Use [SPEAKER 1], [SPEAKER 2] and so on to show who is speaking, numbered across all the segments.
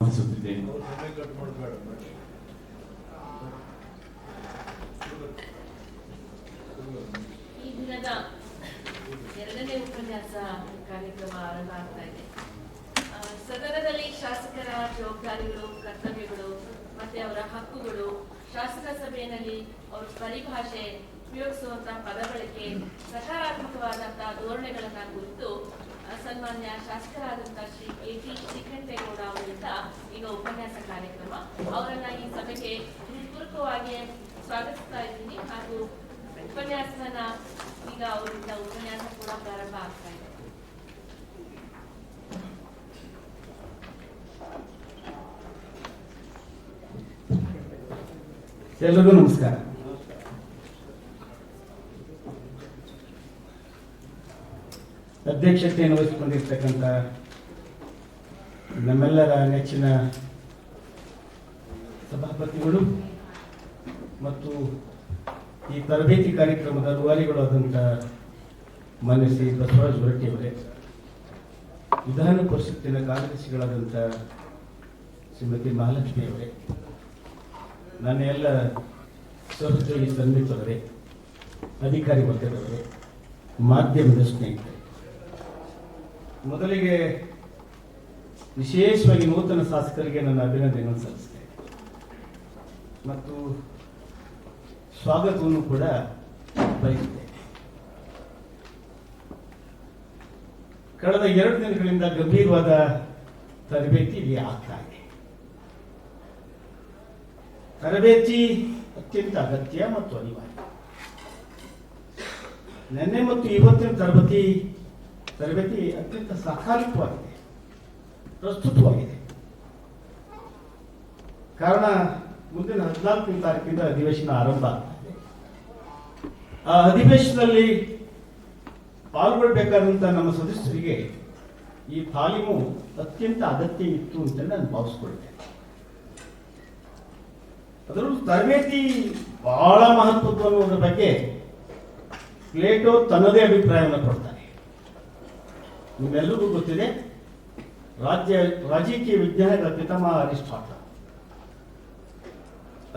[SPEAKER 1] ಸ್ವಾಗತಿಸುತ್ತಿದ್ದೇನೆ.
[SPEAKER 2] ಈ ದಿನದ ಎರಡನೇ ಉಪನ್ಯಾಸ ಕಾರ್ಯಕ್ರಮ ಆರಂಭ ಆಗ್ತಾ ಇದೆ. ಸದನದಲ್ಲಿ ಶಾಸಕರ ಜವಾಬ್ದಾರಿಗಳು, ಕರ್ತವ್ಯಗಳು ಮತ್ತೆ ಅವರ ಹಕ್ಕುಗಳು, ಶಾಸಕ ಸಭೆಯಲ್ಲಿ ಅವರ ಪರಿಭಾಷೆ, ಉಪಯೋಗಿಸುವಂತಹ ಪದ ಬಳಕೆ, ಸಕಾರಾತ್ಮಕವಾದಂತಹ ಧೋರಣೆಗಳನ್ನ ಕುರಿತು ಸನ್ಮಾನ್ಯ ಶಾಸಕರಾದಂತಹ ಶ್ರೀ ಕೆ.ಟಿ. ಶ್ರೀಕಂಠೇಗೌಡ ಅವರಿಂದ ಈಗ ಉಪನ್ಯಾಸ ಕಾರ್ಯಕ್ರಮ. ಅವರನ್ನ ಈ ಸಭೆಗೆ ಹೃತ್ಪೂರ್ವಕವಾಗಿ ಸ್ವಾಗತಿಸ್ತಾ ಇದ್ದೀನಿ ಹಾಗೂ ಉಪನ್ಯಾಸವನ್ನ ಈಗ ಅವರಿಂದ ಉಪನ್ಯಾಸ ಕೂಡ ಪ್ರಾರಂಭ ಆಗ್ತಾ ಇದೆ.
[SPEAKER 3] ಎಲ್ಲರಿಗೂ ನಮಸ್ಕಾರ. ಅಧ್ಯಕ್ಷತೆಯನ್ನು ವಹಿಸಿಕೊಂಡಿರ್ತಕ್ಕಂಥ ನಮ್ಮೆಲ್ಲರ ನೆಚ್ಚಿನ ಸಭಾಪತಿಗಳು ಮತ್ತು ಈ ತರಬೇತಿ ಕಾರ್ಯಕ್ರಮದ ರೂವಾರಿಗಳು ಆದಂಥ ಮಾನ್ಯ ಶ್ರೀ ಬಸವರಾಜ ಹೊರಟ್ಟಿಯವರೇ, ವಿಧಾನ ಪರಿಷತ್ತಿನ ಕಾರ್ಯದರ್ಶಿಗಳಾದಂಥ ಶ್ರೀಮತಿ ಮಹಾಲಕ್ಷ್ಮಿಯವರೇ, ನನ್ನ ಎಲ್ಲ ಸಹೋದ್ಯೋಗಿ ಸನ್ಮಿತರೇ, ಅಧಿಕಾರಿ ವರ್ಗದವರೇ, ಮಾಧ್ಯಮದ ಸ್ನೇಹಿತರೆ, ಮೊದಲಿಗೆ ವಿಶೇಷವಾಗಿ ನೂತನ ಶಾಸಕರಿಗೆ ನನ್ನ ಅಭಿನಂದನೆಗಳನ್ನು ಸಲ್ಲಿಸ್ತೇನೆ ಮತ್ತು ಸ್ವಾಗತವನ್ನು ಕೂಡ ಬಯಸುತ್ತೇನೆ. ಕಳೆದ 2 ದಿನಗಳಿಂದ ಗಂಭೀರವಾದ ತರಬೇತಿ ಇಲ್ಲಿ ಆಗ್ತಾ ಇದೆ. ತರಬೇತಿ ಅತ್ಯಂತ ಅಗತ್ಯ ಮತ್ತು ಅನಿವಾರ್ಯ. ನಿನ್ನೆ ಮತ್ತು ಇವತ್ತಿನ ತರಬೇತಿ ಅತ್ಯಂತ ಸಕಾಲಿಕವಾಗಿದೆ, ಪ್ರಸ್ತುತವಾಗಿದೆ. ಕಾರಣ ಮುಂದಿನ 14ನೇ ತಾರೀಕಿಂದ ಅಧಿವೇಶನ ಆರಂಭ ಆಗ್ತದೆ. ಆ ಅಧಿವೇಶನದಲ್ಲಿ ಪಾಲ್ಗೊಳ್ಬೇಕಾದಂತ ನಮ್ಮ ಸದಸ್ಯರಿಗೆ ಈ ತಾಲೀಮು ಅತ್ಯಂತ ಅಗತ್ಯ ಇತ್ತು ಅಂತ ನಾನು ಭಾವಿಸ್ಕೊಳ್ತೇನೆ. ಅದರಲ್ಲೂ ತರಬೇತಿ ಬಹಳ ಮಹತ್ವದ್ದು ಅನ್ನೋದ್ರ ಬಗ್ಗೆ ಪ್ಲೇಟೋ ತನ್ನದೇ ಅಭಿಪ್ರಾಯವನ್ನು ಕೊಡ್ತಾನೆ. ನಿಮ್ಮೆಲ್ಲರಿಗೂ ಗೊತ್ತಿದೆ, ರಾಜಕೀಯ ವಿಜ್ಞಾನಗಳ ಪಿತಾಮಹ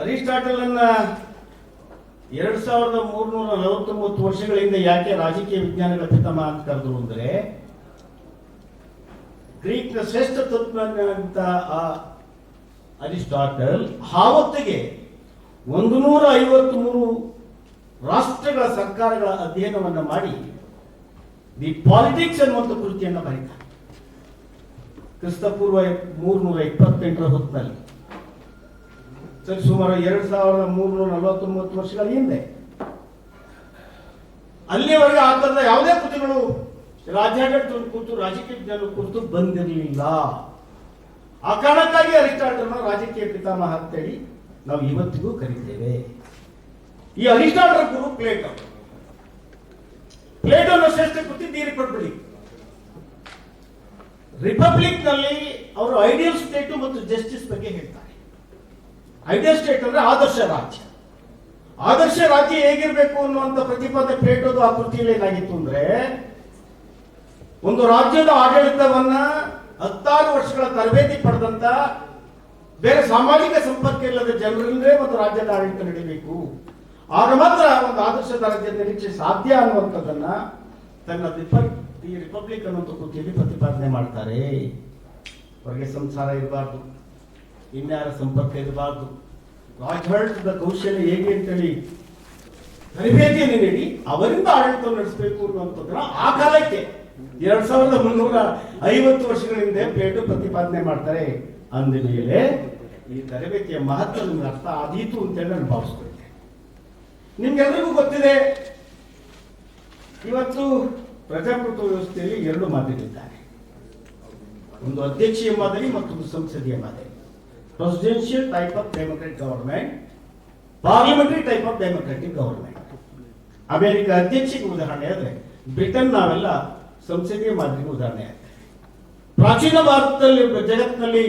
[SPEAKER 3] ಅರಿಸ್ಟಾಟಲ್ ಅನ್ನ 2349 ವರ್ಷಗಳಿಂದ ಯಾಕೆ ರಾಜಕೀಯ ವಿಜ್ಞಾನಗಳ ಪಿತಾಮಹ ಅಂತ ಕರೆದ್ರು ಅಂದ್ರೆ, ಗ್ರೀಕ್ನ ಶ್ರೇಷ್ಠ ತತ್ವಜ್ಞ ಅಂತ ಅರಿಸ್ಟಾಟಲ್ ಆವತ್ತಿಗೆ 153 ರಾಷ್ಟ್ರಗಳ ಸರ್ಕಾರಗಳ ಅಧ್ಯಯನವನ್ನು ಮಾಡಿ ದಿ ಪಾಲಿಟಿಕ್ಸ್ ಅನ್ನುವಂಥ ಕೃತಿಯನ್ನು ಬರೀತಾರೆ. ಕ್ರಿಸ್ತಪೂರ್ವ 328ರ ಹೊತ್ತಿನಲ್ಲಿ, ಸರಿ ಸುಮಾರು 2349 ವರ್ಷಗಳ ಹಿಂದೆ. ಅಲ್ಲಿಯವರೆಗೆ ಆ ಥರದ ಯಾವುದೇ ಕೃತಿಗಳು ರಾಜ್ಯಾಡಳಿತ ಕುರಿತು, ರಾಜಕೀಯ ವಿಜ್ಞಾನ ಕುರಿತು ಬಂದಿರಲಿಲ್ಲ. ಆ ಕಾರಣಕ್ಕಾಗಿ ಅರಿಸ್ಟಾಟಲ್ನ ರಾಜಕೀಯ ಪಿತಾಮಹ ಅಂತೇಳಿ ನಾವು ಇವತ್ತಿಗೂ ಕರೀತೇವೆ. ಈ ಅರಿಸ್ಟಾಟಲ್ ಗುರು ಪ್ಲೇಟೋನ ಶ್ರೇಷ್ಠ ಕೃತಿ ದಿ ರಿಪಬ್ಲಿಕ್ ನಲ್ಲಿ ಅವರು ಐಡಿಯಲ್ ಸ್ಟೇಟ್ ಮತ್ತು ಜಸ್ಟಿಸ್ ಬಗ್ಗೆ ಹೇಳ್ತಾರೆ. ಐಡಿಯಲ್ ಸ್ಟೇಟ್ ಅಂದ್ರೆ ಆದರ್ಶ ರಾಜ್ಯ. ಆದರ್ಶ ರಾಜ್ಯ ಹೇಗಿರ್ಬೇಕು ಅನ್ನುವಂತ ಪ್ರತಿಪಾದನೆ ಪ್ಲೇಟೋದು ಆ ಕೃತಿಯಲ್ಲಿ ಏನಾಗಿತ್ತು ಅಂದ್ರೆ, ಒಂದು ರಾಜ್ಯದ ಆಡಳಿತವನ್ನ 16 ವರ್ಷಗಳ ತರಬೇತಿ ಪಡೆದಂತ ಬೇರೆ ಸಾಮಾಜಿಕ ಸಂಪರ್ಕ ಇಲ್ಲದ ಜನರಿಂದಲೇ ಒಂದು ರಾಜ್ಯದ ಆಡಳಿತ ನಡೀಬೇಕು. ಆಗ ಮಾತ್ರ ಒಂದು ಆದರ್ಶದ ರಾಜ್ಯದ ನಿರೀಕ್ಷೆ ಸಾಧ್ಯ ಅನ್ನುವಂಥದ್ದನ್ನ ತನ್ನ ರಿಪಬ್ಲಿಕ್ ಅನ್ನುವಂಥ ಕೃತಿಯಲ್ಲಿ ಪ್ರತಿಪಾದನೆ ಮಾಡ್ತಾರೆ. ಹೊರಗೆ ಸಂಸಾರ ಇರಬಾರ್ದು, ಇನ್ಯಾರ ಸಂಪರ್ಕ ಇರಬಾರ್ದು, ರಾಜಾಡಳಿತದ ಕೌಶಲ್ಯ ಹೇಗೆ ಅಂತೇಳಿ ತರಬೇತಿಯನ್ನು ನೀಡಿ ಅವರಿಂದ ಆಡಳಿತ ನಡೆಸಬೇಕು ಅನ್ನುವಂಥದ್ದನ್ನ ಆ ಕಾಲಕ್ಕೆ 2350 ವರ್ಷಗಳ ಹಿಂದೆ ಪ್ಲೇಟೋ ಪ್ರತಿಪಾದನೆ ಮಾಡ್ತಾರೆ. ಅಂದ ಮೇಲೆ ಈ ತರಬೇತಿಯ ಮಹತ್ವ ನಿಮ್ಗೆ ಅರ್ಥ ಆದೀತು ಅಂತೇಳಿ ನಾನು ಭಾವಿಸ್ಕೊಳ್ತೇನೆ. ನಿಮ್ಗೆಲ್ರಿಗೂ ಗೊತ್ತಿದೆ, ಇವತ್ತು ಪ್ರಜಾಪ್ರಭುತ್ವ ವ್ಯವಸ್ಥೆಯಲ್ಲಿ 2 ಮಾದರಿಗಳಿದ್ದಾರೆ. ಒಂದು ಅಧ್ಯಕ್ಷೀಯ ಮಾದರಿ, ಮತ್ತೊಂದು ಸಂಸದೀಯ ಮಾದರಿ. Presidential type of democratic government, parliamentary type of democratic government. America ಅಧ್ಯಕ್ಷಕ್ಕೆ ಉದಾಹರಣೆ ಆದ್ರೆ, ಬ್ರಿಟನ್ ನಾವೆಲ್ಲ ಸಂಸದೀಯ ಮಾದರಿಗೆ ಉದಾಹರಣೆ ಆಗ್ತದೆ. ಪ್ರಾಚೀನ ಭಾರತದಲ್ಲಿ, ಜಗತ್ತಿನಲ್ಲಿ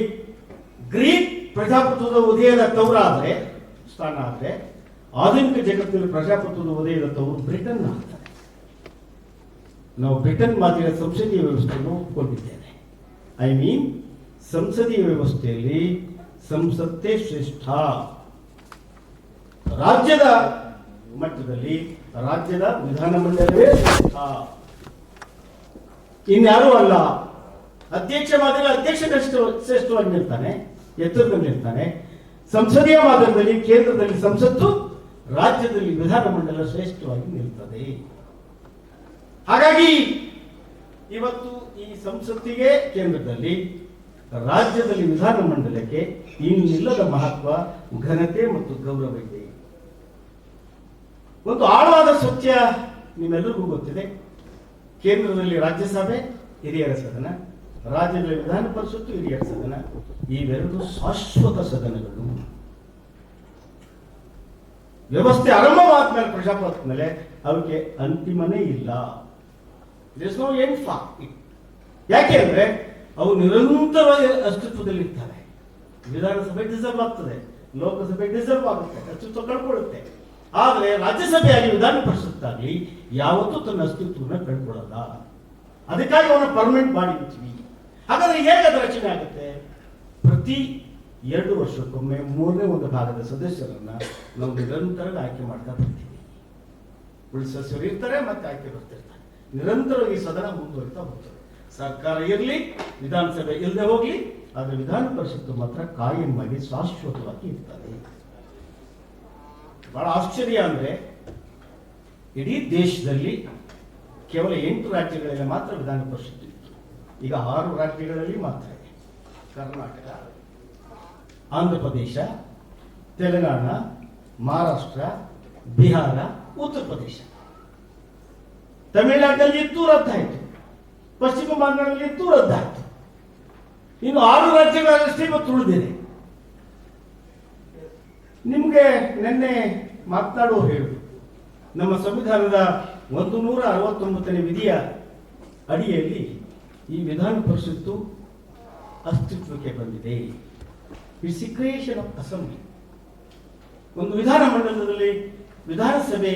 [SPEAKER 3] ಗ್ರೀಕ್ ಪ್ರಜಾಪ್ರಭುತ್ವದ ಉದಯದ ತವರು ಸ್ಥಾನ ಆದ್ರೆ, ಆಧುನಿಕ ಜಗತ್ತಿನಲ್ಲಿ ಪ್ರಜಾಪ್ರಭುತ್ವದ ಉದಯದ ತವರು ಬ್ರಿಟನ್ ಆಗ್ತಾರೆ. ನಾವು ಬ್ರಿಟನ್ ಮಾದರಿಯ ಸಂಸದೀಯ ವ್ಯವಸ್ಥೆಯನ್ನು ಒಪ್ಪಿಕೊಂಡಿದ್ದೇವೆ. ಐ ಮೀನ್ ಸಂಸದೀಯ ವ್ಯವಸ್ಥೆಯಲ್ಲಿ ಸಂಸತ್ತೇ ಶ್ರೇಷ್ಠ. ರಾಜ್ಯದ ಮಟ್ಟದಲ್ಲಿ ರಾಜ್ಯದ ವಿಧಾನಮಂಡಲವೇ ಶ್ರೇಷ್ಠ, ಇನ್ಯಾರೂ ಅಲ್ಲ. ಅಧ್ಯಕ್ಷ ಮಾದರಿ ಅಧ್ಯಕ್ಷನಷ್ಟು ಶ್ರೇಷ್ಠವಾಗಿ ನಿಲ್ತಾನೆ, ಎತ್ತರದಲ್ಲಿ ನಿಲ್ತಾನೆ. ಸಂಸದೀಯ ಮಾದರಿಯಲ್ಲಿ ಕೇಂದ್ರದಲ್ಲಿ ಸಂಸತ್ತು, ರಾಜ್ಯದಲ್ಲಿ ವಿಧಾನಮಂಡಲ ಶ್ರೇಷ್ಠವಾಗಿ ನಿಲ್ತದೆ. ಹಾಗಾಗಿ ಇವತ್ತು ಈ ಸಂಸತ್ತಿಗೆ ಕೇಂದ್ರದಲ್ಲಿ, ರಾಜ್ಯದಲ್ಲಿ ವಿಧಾನಮಂಡಲಕ್ಕೆ ಇನ್ನಿಲ್ಲದ ಮಹತ್ವ, ಘನತೆ ಮತ್ತು ಗೌರವ ಇದೆ. ಒಂದು ಆಳವಾದ ಸತ್ಯ ನಿಮ್ಮೆಲ್ಲರಿಗೂ ಗೊತ್ತಿದೆ. ಕೇಂದ್ರದಲ್ಲಿ ರಾಜ್ಯಸಭೆ, ಹಿರಿಯರ ಸದನ, ರಾಜ್ಯದಲ್ಲಿ ವಿಧಾನ ಪರಿಷತ್ತು, ಹಿರಿಯರ ಸದನ, ಇವೆರಡು ಶಾಶ್ವತ ಸದನಗಳು. ವ್ಯವಸ್ಥೆ ಆರಂಭವಾದ ಮೇಲೆ, ಪ್ರಜಾಪ್ರಭುತ್ವದ ಮೇಲೆ ಅವಕ್ಕೆ ಅಂತಿಮನೇ ಇಲ್ಲ. No end for it. ಯಾಕೆ ಅಂದ್ರೆ ಅವು ನಿರಂತರವಾಗಿ ಅಸ್ತಿತ್ವದಲ್ಲಿರ್ತಾರೆ. ವಿಧಾನಸಭೆ ಡಿಸರ್ವ್ ಆಗ್ತದೆ, ಲೋಕಸಭೆ ಡಿಸರ್ವ್ ಆಗುತ್ತೆ, ಅಸ್ತಿತ್ವ ಕಳ್ಕೊಳ್ಳುತ್ತೆ. ಆದರೆ ರಾಜ್ಯಸಭೆಯಾಗಿ, ವಿಧಾನ ಪರಿಷತ್ತಾಗಲಿ ಯಾವತ್ತೂ ತನ್ನ ಅಸ್ತಿತ್ವವನ್ನು ಕಳ್ಕೊಳ್ಳಲ್ಲ. ಅದಕ್ಕಾಗಿ ಅವನ ಪರ್ಮನೆಂಟ್ ಬಾಡಿ ಇರ್ತೀವಿ. ಹಾಗಾದ್ರೆ ಹೇಗೆ ಅದು ರಚನೆ ಆಗುತ್ತೆ? ಪ್ರತಿ 2 ವರ್ಷಕ್ಕೊಮ್ಮೆ 3ನೇ ಒಂದು ಭಾಗದ ಸದಸ್ಯರನ್ನ ನಾವು ನಿರಂತರವಾಗಿ ಆಯ್ಕೆ ಮಾಡ್ತಾ ಬರ್ತೀವಿ. ಉಳಿದ ಸದಸ್ಯರು ಇರ್ತಾರೆ, ಮತ್ತೆ ಆಯ್ಕೆ ಬರ್ತಿರ್ತಾರೆ. ನಿರಂತರವಾಗಿ ಸದನ ಮುಂದುವರಿತಾ ಹೋಗ್ತದೆ. ಸರ್ಕಾರ ಇರಲಿ, ವಿಧಾನಸಭೆ ಇಲ್ಲದೆ ಹೋಗ್ಲಿ, ಆದರೆ ವಿಧಾನ ಪರಿಷತ್ತು ಮಾತ್ರ ಕಾಯಂ ಆಗಿ ಶಾಶ್ವತವಾಗಿ ಇರ್ತದೆ. ಬಹಳ ಆಶ್ಚರ್ಯ ಅಂದ್ರೆ, ಇಡೀ ದೇಶದಲ್ಲಿ ಕೇವಲ 8 ರಾಜ್ಯಗಳಲ್ಲಿ ಮಾತ್ರ ವಿಧಾನ ಪರಿಷತ್ತು ಇತ್ತು. ಈಗ 6 ರಾಜ್ಯಗಳಲ್ಲಿ ಮಾತ್ರ ಇದೆ. ಕರ್ನಾಟಕ, ಆಂಧ್ರ ಪ್ರದೇಶ, ತೆಲಂಗಾಣ, ಮಹಾರಾಷ್ಟ್ರ, ಬಿಹಾರ, ಉತ್ತರ ಪ್ರದೇಶ. ತಮಿಳುನಾಡಿನಲ್ಲಿ ಇತ್ತು, ರದ್ದಾಯಿತು. ಪಶ್ಚಿಮ ಬಂಗಾಳದಲ್ಲಿ ಇತ್ತು, ರದ್ದಾಯಿತು. ಇನ್ನು 6 ರಾಜ್ಯಗಳಷ್ಟೇ ಇವತ್ತು ಉಳಿದಿದೆ. ನಿಮಗೆ ನಿನ್ನೆ ಮಾತನಾಡುವ ಹೇಳುದು, ನಮ್ಮ ಸಂವಿಧಾನದ 169ನೇ ವಿಧಿಯ ಅಡಿಯಲ್ಲಿ ಈ ವಿಧಾನ ಪರಿಷತ್ತು ಅಸ್ತಿತ್ವಕ್ಕೆ ಬಂದಿದೆ. It's creation of assembly. ಒಂದು ವಿಧಾನಮಂಡಲದಲ್ಲಿ ವಿಧಾನಸಭೆ,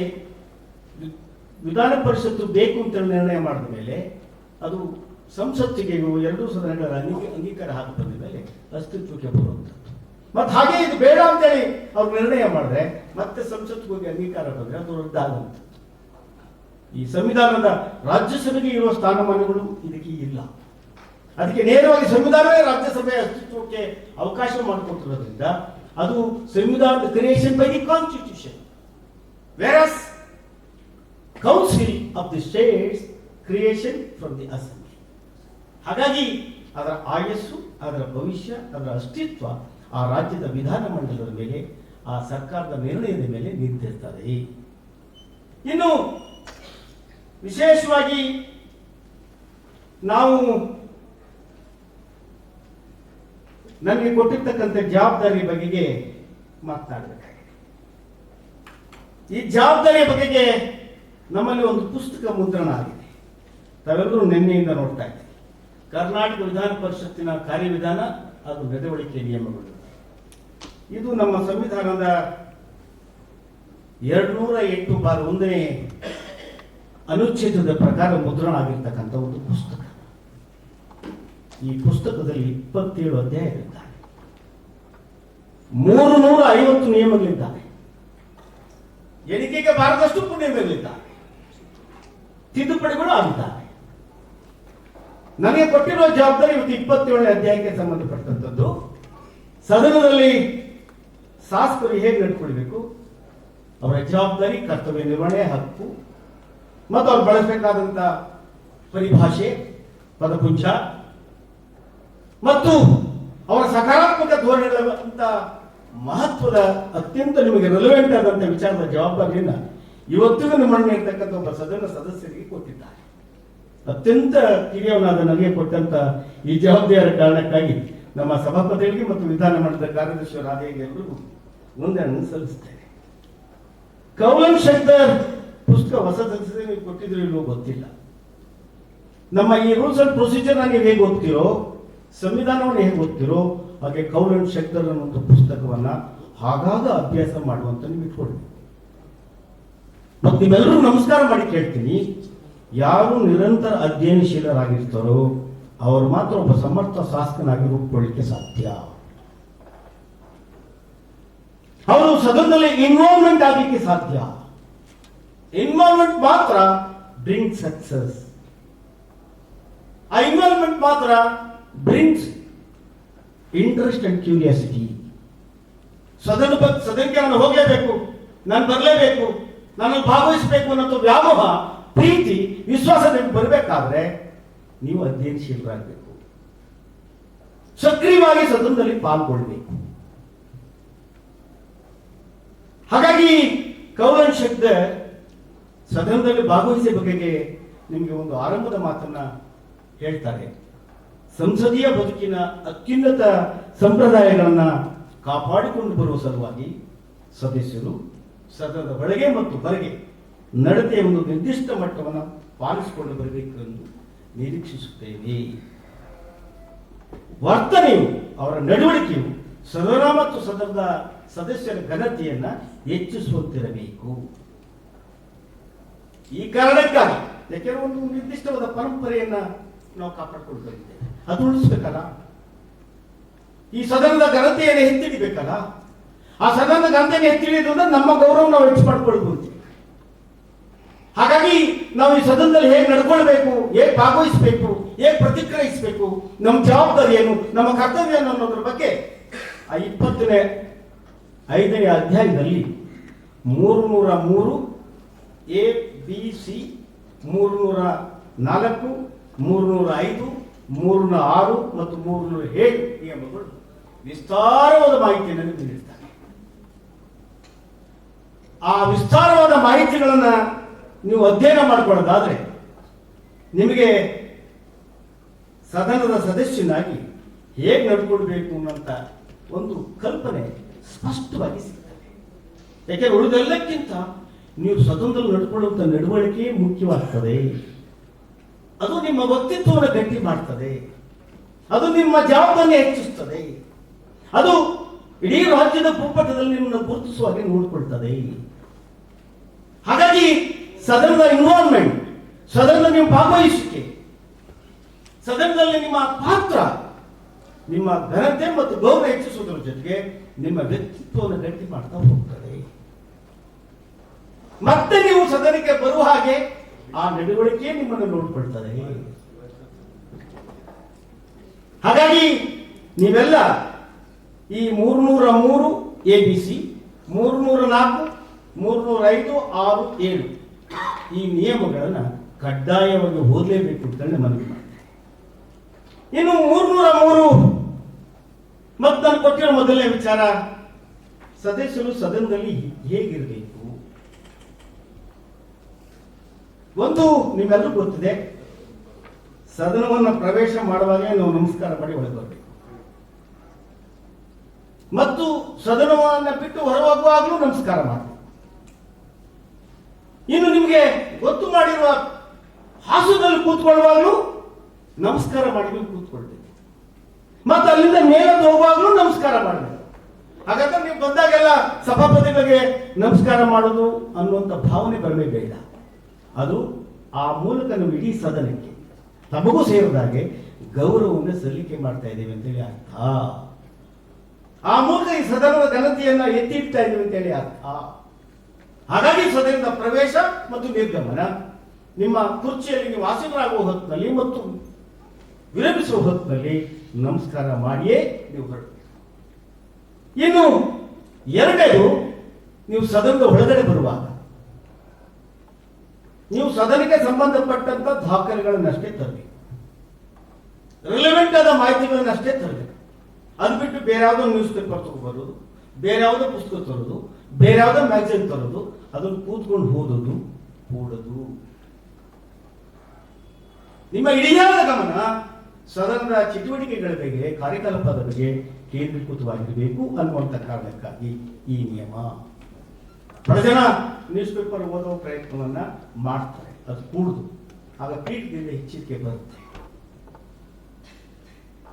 [SPEAKER 3] ವಿಧಾನ ಪರಿಷತ್ತು ಬೇಕು ಅಂತ ನಿರ್ಣಯ ಮಾಡಿದ ಮೇಲೆ ಅದು ಸಂಸತ್ತಿಗೆ 2 ಸದನಗಳ ಅಂಗೀಕಾರ ಹಾಕಿ ಬಂದ ಮೇಲೆ ಅಸ್ತಿತ್ವಕ್ಕೆ ಬರುವಂಥದ್ದು. ಮತ್ತೆ ಹಾಗೆ ಇದು ಬೇಡ ಅಂತೇಳಿ ಅವ್ರು ನಿರ್ಣಯ ಮಾಡಿದ್ರೆ ಮತ್ತೆ ಸಂಸತ್ತಿಗೆ ಹೋಗಿ ಅಂಗೀಕಾರ ಬಂದ್ರೆ ಅದು ರದ್ದಾಗುವಂಥದ್ದು. ಈ ಸಂವಿಧಾನದ ರಾಜ್ಯಸಭೆಗೆ ಇರುವ ಸ್ಥಾನಮಾನಗಳು ಇದಕ್ಕೆ ಇಲ್ಲ. ಅದಕ್ಕೆ ನೇರವಾಗಿ ಸಂವಿಧಾನವೇ ರಾಜ್ಯಸಭೆಯ ಅಸ್ತಿತ್ವಕ್ಕೆ ಅವಕಾಶ ಮಾಡಿಕೊಟ್ಟಿರೋದ್ರಿಂದ ಅದು ಸಂವಿಧಾನದ creation by the constitution, versus council of the states creation from the assembly. ಹಾಗಾಗಿ ಅದರ ಆಯಸ್ಸು, ಅದರ ಭವಿಷ್ಯ, ಅದರ ಅಸ್ತಿತ್ವ ಆ ರಾಜ್ಯದ ವಿಧಾನಮಂಡಲದ ಮೇಲೆ, ಆ ಸರ್ಕಾರದ ನಿರ್ಣಯದ ಮೇಲೆ ನಿಂತಿರ್ತದೆ. ಇನ್ನು ವಿಶೇಷವಾಗಿ ನಾವು ನನಗೆ ಕೊಟ್ಟಿರ್ತಕ್ಕಂಥ ಜವಾಬ್ದಾರಿ ಬಗೆಗೆ ಮಾತನಾಡಬೇಕಾಗಿದೆ. ಈ ಜವಾಬ್ದಾರಿಯ ಬಗೆಗೆ ನಮ್ಮಲ್ಲಿ ಒಂದು ಪುಸ್ತಕ ಮುದ್ರಣ ಆಗಿದೆ. ತಾವೆಲ್ಲರೂ ನಿನ್ನೆಯಿಂದ ನೋಡ್ತಾ ಇದ್ದೀವಿ. ಕರ್ನಾಟಕ ವಿಧಾನ ಪರಿಷತ್ತಿನ ಕಾರ್ಯವಿಧಾನ ಹಾಗೂ ನಡವಳಿಕೆ ನಿಯಮಗಳು. ಇದು ನಮ್ಮ ಸಂವಿಧಾನದ 208(1) ಅನುಚ್ಛೇದದ ಪ್ರಕಾರ ಮುದ್ರಣ ಆಗಿರ್ತಕ್ಕಂಥ ಒಂದು ಪುಸ್ತಕ. ಈ ಪುಸ್ತಕದಲ್ಲಿ 27 ಅಧ್ಯಾಯಗಳಿದ್ದಾವೆ, 350 ನಿಯಮಗಳಿದ್ದಾವೆ, ಎಣಿಕೆಗೆ ಬಾರದಷ್ಟು ಪುಣ್ಯಗಳಿದ್ದಾವೆ, ತಿದ್ದುಪಡಿಗಳು ಆಗಿದ್ದಾವೆ. ನನಗೆ ಕೊಟ್ಟಿರುವ ಜವಾಬ್ದಾರಿ ಇವತ್ತು 27ನೇ ಅಧ್ಯಾಯಕ್ಕೆ ಸಂಬಂಧಪಟ್ಟಂಥದ್ದು. ಸದನದಲ್ಲಿ ಶಾಸಕರು ಹೇಗೆ ನಡ್ಕೊಳ್ಬೇಕು, ಅವರ ಜವಾಬ್ದಾರಿ, ಕರ್ತವ್ಯ ನಿರ್ವಹಣೆ, ಹಕ್ಕು ಮತ್ತು ಅವ್ರು ಬಳಸಬೇಕಾದಂಥ ಪರಿಭಾಷೆ, ಪದಪುಂಜ ಮತ್ತು ಅವರ ಸಕಾರಾತ್ಮಕ ಧೋರಣೆಗಳಂತ ಮಹತ್ವದ, ಅತ್ಯಂತ ನಿಮಗೆ ರೆಲೆವೆಂಟ್ ಆದಂಥ ವಿಚಾರದ ಜವಾಬ್ದಾರಿಯನ್ನು ಇವತ್ತಿಗೂ ನಿಮ್ಮನ್ನು ಇರ್ತಕ್ಕಂಥ ಒಬ್ಬ ಸದನ ಸದಸ್ಯರಿಗೆ ಕೊಟ್ಟಿದ್ದಾರೆ. ಅತ್ಯಂತ ಕಿರಿಯವನಾದ ನನಗೆ ಕೊಟ್ಟಂತ ಈ ಜವಾಬ್ದಾರಿಯ ಕಾರಣಕ್ಕಾಗಿ ನಮ್ಮ ಸಭಾಪತಿಗಳಿಗೆ ಮತ್ತು ವಿಧಾನಮಂಡಲದ ಕಾರ್ಯದರ್ಶಿ ರಾಧೆಗೆ ಎಲ್ಲರಿಗೂ ವಂದನೆಯನ್ನು ಸಲ್ಲಿಸ್ತೇನೆ. ಕೌಲನ್ ಶಂಕರ್ ಪುಸ್ತಕ ಹೊಸ ಸದಸ್ಯರಿಗೆ ಕೊಟ್ಟಿದ್ರು ಇಲ್ಲವೋ ಗೊತ್ತಿಲ್ಲ. ನಮ್ಮ ಈ ರೂಲ್ಸ್ ಅಂಡ್ ಪ್ರೊಸೀಜರ್ ನೀವು ಹೇಗೆ ಓದ್ತಿರೋ, ಸಂವಿಧಾನವನ್ನು ಹೇಗೆ ಓದ್ತಿರೋ, ಹಾಗೆ ಕೌಲನ್ ಶಂಕರ್ ಅನ್ನುವಂಥ ಪುಸ್ತಕವನ್ನ ಆಗಾಗ ಅಭ್ಯಾಸ ಮಾಡುವಂತ ನೀವು ಇಟ್ಕೊಳ್ಬೇಕು. ಮತ್ತು ನಿಮ್ಮೆಲ್ಲರೂ ನಮಸ್ಕಾರ ಮಾಡಿ ಕೇಳ್ತೀನಿ, ಯಾರು ನಿರಂತರ ಅಧ್ಯಯನಶೀಲರಾಗಿರ್ತಾರೋ ಅವರು ಮಾತ್ರ ಒಬ್ಬ ಸಮರ್ಥ ಶಾಸಕನಾಗಿ ರೂಪುಗೊಳ್ಳಲಿಕ್ಕೆ ಸಾಧ್ಯ. ಅವರು ಸದನದಲ್ಲಿ ಇನ್ವಾಲ್ವ್ಮೆಂಟ್ ಆಗಲಿಕ್ಕೆ ಸಾಧ್ಯ. ಇನ್ವಾಲ್ವ್ಮೆಂಟ್ ಮಾತ್ರ ಬ್ರಿಂಗ್ ಸಕ್ಸಸ್. ಆ ಇನ್ವಾಲ್ವ್ಮೆಂಟ್ ಮಾತ್ರ ಬ್ರಿಂಗ್ಸ್ ಇಂಟ್ರೆಸ್ಟ್ ಅಂಡ್ ಕ್ಯೂರಿಯಾಸಿಟಿ. ಸದನಕ್ಕೆ ನಾನು ಹೋಗಲೇಬೇಕು, ನಾನು ಬರಲೇಬೇಕು, ನಾನು ಭಾಗವಹಿಸಬೇಕು ಅನ್ನೋ ವ್ಯಾಮೋಹ, ಪ್ರೀತಿ, ವಿಶ್ವಾಸ ನಿಮ್ಗೆ ಬರಬೇಕಾದ್ರೆ ನೀವು ಅಧ್ಯಯನಶೀಲರಾಗಬೇಕು, ಸಕ್ರಿಯವಾಗಿ ಸದನದಲ್ಲಿ ಪಾಲ್ಗೊಳ್ಬೇಕು. ಹಾಗಾಗಿ ಕೌಲನ್ ಶಬ್ದ ಸದನದಲ್ಲಿ ಭಾಗವಹಿಸುವ ಬಗೆಗೆ ನಿಮಗೆ ಒಂದು ಆರಂಭದ ಮಾತನ್ನ ಹೇಳ್ತಾರೆ. ಸಂಸದೀಯ ಬದುಕಿನ ಅತ್ಯುನ್ನತ ಸಂಪ್ರದಾಯಗಳನ್ನ ಕಾಪಾಡಿಕೊಂಡು ಬರುವ ಸಲುವಾಗಿ ಸದಸ್ಯರು ಸದನದ ಒಳಗೆ ಮತ್ತು ಹೊರಗೆ ನಡತೆಯ ಒಂದು ನಿರ್ದಿಷ್ಟ ಮಟ್ಟವನ್ನು ಪಾಲಿಸಿಕೊಂಡು ಬರಬೇಕು ಎಂದು ನಿರೀಕ್ಷಿಸುತ್ತೇವೆ. ವರ್ತನೆಯು, ಅವರ ನಡವಳಿಕೆಯು ಸದನ ಮತ್ತು ಸದನದ ಸದಸ್ಯರ ಘನತೆಯನ್ನ ಹೆಚ್ಚಿಸುವಂತಿರಬೇಕು. ಈ ಕಾರಣಕ್ಕಾಗಿ ಯಾಕೆಂದ್ರೆ ಒಂದು ನಿರ್ದಿಷ್ಟವಾದ ಪರಂಪರೆಯನ್ನ ನಾವು ಕಾಪಾಡಿಕೊಂಡು ಬಂದಿದ್ದೇವೆ, ಅದು ಉಳಿಸ್ಬೇಕಲ್ಲ. ಈ ಸದನದ ಘನತೆಯನ್ನು ಎತ್ತಿಡಿಬೇಕಲ್ಲ. ಆ ಸದನದ ಘನತೆಯನ್ನು ಎತ್ತಿಡಿಯೋದ್ರಿಂದ ನಮ್ಮ ಗೌರವ ನಾವು ಹೆಚ್ಚು ಮಾಡ್ಕೊಳ್ಬಹುದು. ಹಾಗಾಗಿ ನಾವು ಈ ಸದನದಲ್ಲಿ ಹೇಗೆ ನಡ್ಕೊಳ್ಬೇಕು, ಹೇಗೆ ಭಾಗವಹಿಸಬೇಕು, ಹೇಗೆ ಪ್ರತಿಕ್ರಿಯಿಸಬೇಕು, ನಮ್ಮ ಜವಾಬ್ದಾರಿ ಏನು, ನಮ್ಮ ಕರ್ತವ್ಯ ಏನು ಅನ್ನೋದ್ರ ಬಗ್ಗೆ ಆ 25ನೇ ಅಧ್ಯಾಯದಲ್ಲಿ 303 ABC 304 305 306 ಮತ್ತು 307 ನಿಯಮಗಳು ವಿಸ್ತಾರವಾದ ಮಾಹಿತಿಯನ್ನು ನೀಡುತ್ತಾರೆ. ಆ ವಿಸ್ತಾರವಾದ ಮಾಹಿತಿಗಳನ್ನ ನೀವು ಅಧ್ಯಯನ ಮಾಡಿಕೊಳ್ಳೋದಾದ್ರೆ ನಿಮಗೆ ಸದನದ ಸದಸ್ಯನಾಗಿ ಹೇಗೆ ನಡ್ಕೊಳ್ಬೇಕು ಅನ್ನೋಂಥ ಒಂದು ಕಲ್ಪನೆ ಸ್ಪಷ್ಟವಾಗಿ ಸಿಗ್ತದೆ. ಯಾಕೆಂದ್ರೆ ಉಳಿದೆಲ್ಲಕ್ಕಿಂತ ನೀವು ಸದನದಲ್ಲಿ ನಡ್ಕೊಳ್ಳುವಂಥ ನಡವಳಿಕೆ ಮುಖ್ಯವಾಗ್ತದೆ. ಅದು ನಿಮ್ಮ ವ್ಯಕ್ತಿತ್ವವನ್ನು ಗಟ್ಟಿ ಮಾಡ್ತದೆ, ಅದು ನಿಮ್ಮ ಜವಾಬ್ದಾರಿ ಹೆಚ್ಚಿಸ್ತದೆ, ಅದು ಇಡೀ ರಾಜ್ಯದ ಭೂಪಟದಲ್ಲಿ ನಿಮ್ಮನ್ನು ಗುರುತಿಸುವಾಗೆ ನೋಡಿಕೊಳ್ತದೆ. ಹಾಗಾಗಿ ಸದನದ ಇನ್ವಾಲ್ವ್ಮೆಂಟ್, ಸದನದ ನಿಮ್ಮ ಭಾಗವಹಿಸಿಕೆ, ಸದನದಲ್ಲಿ ನಿಮ್ಮ ಪಾತ್ರ ನಿಮ್ಮ ಘನತೆ ಮತ್ತು ಗೌರವ ಹೆಚ್ಚಿಸುವುದರ ಜೊತೆಗೆ ನಿಮ್ಮ ವ್ಯಕ್ತಿತ್ವವನ್ನು ಗಟ್ಟಿ ಮಾಡ್ತಾ ಹೋಗ್ತದೆ. ಮತ್ತೆ ನೀವು ಸದನಕ್ಕೆ ಬರುವ ಹಾಗೆ ಆ ನಡವಳಿಕೆ ನಿಮ್ಮನ್ನು ನೋಡಿಕೊಳ್ತದೆ. ಹಾಗಾಗಿ ನೀವೆಲ್ಲ ಈ 303 ABC 304 305 6 7 ಈ ನಿಯಮಗಳನ್ನ ಕಡ್ಡಾಯವಾಗಿ ಓದಲೇಬೇಕು ಅಂತ ಮನವಿ ಮಾಡಿ. ಇನ್ನು 303 ಮತ್ತು ನಾನು ಕೊಟ್ಟಿರೋ ಮೊದಲನೇ ವಿಚಾರ, ಸದಸ್ಯರು ಸದನದಲ್ಲಿ ಹೇಗಿರಬೇಕು. ಒಂದು ನಿಮ್ಮೆಲ್ಲರೂ ಗೊತ್ತಿದೆ, ಸದನವನ್ನು ಪ್ರವೇಶ ಮಾಡುವಾಗಲೇ ನಾವು ನಮಸ್ಕಾರ ಮಾಡಿ ಒಳಗೆ ಬರಬೇಕು ಮತ್ತು ಸದನವನ್ನು ಬಿಟ್ಟು ಹೊರಹೋಗುವಾಗಲೂ ನಮಸ್ಕಾರ ಮಾಡಬೇಕು. ಇನ್ನು ನಿಮಗೆ ಗೊತ್ತು ಮಾಡಿರುವ ಹಾಸುದಲ್ಲಿ ಕೂತ್ಕೊಳ್ಳುವಾಗಲೂ ನಮಸ್ಕಾರ ಮಾಡಿ ಕೂತ್ಕೊಳ್ಬೇಕು ಮತ್ತು ಅಲ್ಲಿಂದ ಮೇಲೆ ಹೋಗುವಾಗಲೂ ನಮಸ್ಕಾರ ಮಾಡಬೇಕು. ಹಾಗಾದ್ರೆ ನೀವು ಬಂದಾಗೆಲ್ಲ ಸಭಾಪತಿಗಳಿಗೆ ನಮಸ್ಕಾರ ಮಾಡೋದು ಅನ್ನುವಂಥ ಭಾವನೆ ಬರಲೇ ಬೇಡ. ಅದು ಆ ಮೂಲಕ ನಾವು ಇಡೀ ಸದನಕ್ಕೆ ತಮಗೂ ಸೇರಿದಾಗೆ ಗೌರವವನ್ನು ಸಲ್ಲಿಕೆ ಮಾಡ್ತಾ ಇದ್ದೇವೆ ಅಂತೇಳಿ ಅರ್ಥ. ಆ ಮೂಲಕ ಈ ಸದನದ ಘನತೆಯನ್ನ ಎತ್ತಿಡ್ತಾ ಇದ್ದೇವೆ ಅಂತೇಳಿ ಅರ್ಥ. ಹಾಗಾಗಿ ಸದನದ ಪ್ರವೇಶ ಮತ್ತು ನಿರ್ಗಮನ, ನಿಮ್ಮ ಕುರ್ಚಿಯಲ್ಲಿ ನೀವು ಆಸೀನರಾಗುವ ಹೊತ್ತಿನಲ್ಲಿ ಮತ್ತು ವಿರಮಿಸುವ ಹೊತ್ತಿನಲ್ಲಿ ನಮಸ್ಕಾರ ಮಾಡಿಯೇ ನೀವು ಹೊರಡಬೇಕು. ಇನ್ನು ಎರಡನೇದು, ನೀವು ಸದನದ ಒಳಗಡೆ ಬರುವಾಗ ನೀವು ಸದನಕ್ಕೆ ಸಂಬಂಧಪಟ್ಟಂತ ದಾಖಲೆಗಳನ್ನಷ್ಟೇ ತರಬೇಕು, ರಿಲೆವೆಂಟ್ ಆದ ಮಾಹಿತಿಗಳನ್ನಷ್ಟೇ ತರಬೇಕು. ಅದು ಬಿಟ್ಟು ಬೇರೆ ಯಾವುದೋ ನ್ಯೂಸ್ ಪೇಪರ್ ತಗೋಬರೋದು, ಬೇರೆ ಯಾವುದೋ ಪುಸ್ತಕ ತರೋದು, ಬೇರೆ ಯಾವುದೋ ಮ್ಯಾಗಝಿನ್ ತರೋದು, ಅದನ್ನು ಕೂತ್ಕೊಂಡು ಓದೋದು ಕೂಡದು. ನಿಮ್ಮ ಇಡಿಯಾದ ಗಮನ ಸದನದ ಚಟುವಟಿಕೆಗಳ ಬಗ್ಗೆ, ಕಾರ್ಯಕಲಾಪದ ಬಗ್ಗೆ ಕೇಂದ್ರೀಕೃತವಾಗಿರಬೇಕು ಅನ್ನುವಂಥ ಕಾರಣಕ್ಕಾಗಿ ಈ ನಿಯಮ. ಬಹಳ ಜನ ನ್ಯೂಸ್ ಪೇಪರ್ ಓದೋ ಪ್ರಯತ್ನವನ್ನ ಮಾಡ್ತಾರೆ, ಅದು ಕೂಡುದು, ಆಗ ಪೀಠದಿಂದ ಹೆಚ್ಚಿಗೆ ಬರುತ್ತೆ.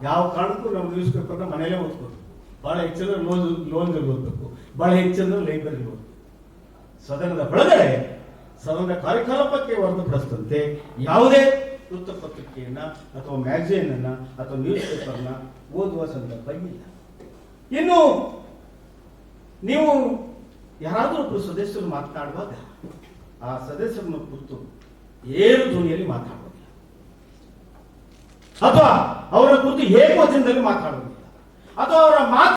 [SPEAKER 3] ಯಾವ ಕಾರಣಕ್ಕೂ ನಾವು ನ್ಯೂಸ್ ಪೇಪರ್ನ ಮನೆಯಲ್ಲೇ ಓದ್ಬೇಕು, ಬಹಳ ಹೆಚ್ಚಂದ್ರೆ ಲೋನ್ದಲ್ಲಿ ಓದಬೇಕು, ಬಹಳ ಹೆಚ್ಚಂದ್ರೆ ಲೈಬ್ರರಿ ಓದಬೇಕು. ಸದನದ ಒಳಗಡೆ ಸದನದ ಕಾರ್ಯಕಲಾಪಕ್ಕೆ ಹೊರತುಪಡಿಸಿದಂತೆ ಯಾವುದೇ ವೃತ್ತಪತ್ರಿಕೆಯನ್ನ ಅಥವಾ ಮ್ಯಾಗಝೈನ್ ಅನ್ನ ಅಥವಾ ನ್ಯೂಸ್ ಪೇಪರ್ನ ಓದುವ ಸಂದರ್ಭ ಇಲ್ಲ. ಇನ್ನು ನೀವು ಯಾರಾದರೂ ಒಬ್ಬರು ಸದಸ್ಯರು ಮಾತನಾಡುವಾಗ ಆ ಸದಸ್ಯರನ್ನು ಕುರಿತು ಏರು ಧ್ವನಿಯಲ್ಲಿ ಮಾತನಾಡುವುದಿಲ್ಲ ಅಥವಾ ಅವರ ಕುರಿತು ಏಕವಚನದಲ್ಲಿ ಮಾತನಾಡುವುದಿಲ್ಲ ಅಥವಾ ಅವರ ಮಾತು